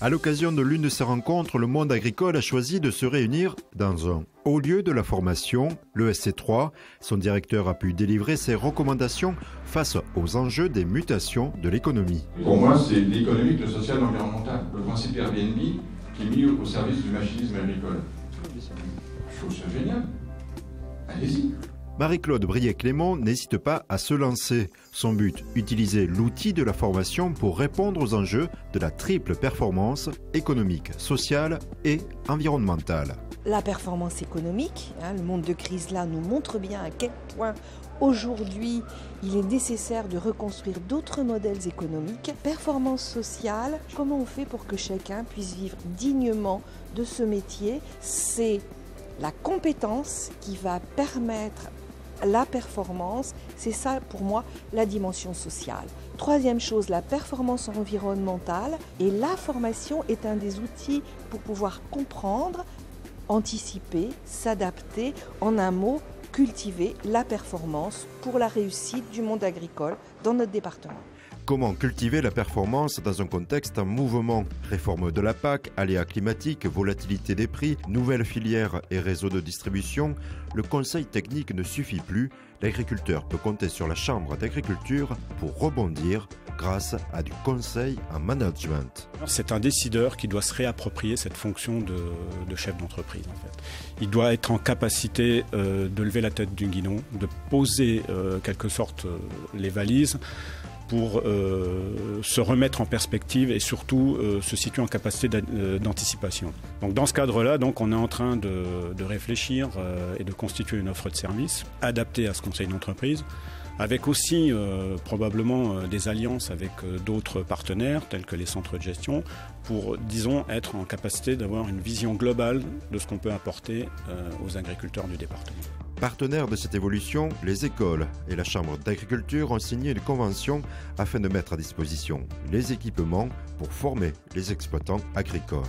À l'occasion de l'une de ces rencontres, le monde agricole a choisi de se réunir dans un haut lieu de la formation, le SC3. Son directeur a pu délivrer ses recommandations face aux enjeux des mutations de l'économie. Pour moi, c'est l'économique, le social, l'environnemental. Le principe Airbnb qui est mis au service du machinisme agricole. Je trouve ça génial. Allez-y. Marie-Claude Briet-Clément n'hésite pas à se lancer. Son but, utiliser l'outil de la formation pour répondre aux enjeux de la triple performance économique, sociale et environnementale. La performance économique, le monde de crise là nous montre bien à quel point aujourd'hui il est nécessaire de reconstruire d'autres modèles économiques. Performance sociale, comment on fait pour que chacun puisse vivre dignement de ce métier? C'est la compétence qui va permettre la performance, c'est ça pour moi la dimension sociale. Troisième chose, la performance environnementale, et la formation est un des outils pour pouvoir comprendre, anticiper, s'adapter, en un mot, cultiver la performance pour la réussite du monde agricole dans notre département. Comment cultiver la performance dans un contexte en mouvement? Réforme de la PAC, aléas climatiques, volatilité des prix, nouvelles filières et réseaux de distribution. Le conseil technique ne suffit plus. L'agriculteur peut compter sur la Chambre d'agriculture pour rebondir grâce à du conseil en management. C'est un décideur qui doit se réapproprier cette fonction de chef d'entreprise. En fait. Il doit être en capacité de lever la tête du guidon, de poser quelque sorte les valises, pour se remettre en perspective et surtout se situer en capacité d'anticipation. Donc dans ce cadre-là, on est en train de réfléchir et de constituer une offre de service adaptée à ce conseil d'entreprise, avec aussi probablement des alliances avec d'autres partenaires tels que les centres de gestion pour, disons, être en capacité d'avoir une vision globale de ce qu'on peut apporter aux agriculteurs du département. Partenaires de cette évolution, les écoles et la Chambre d'agriculture ont signé une convention afin de mettre à disposition les équipements pour former les exploitants agricoles.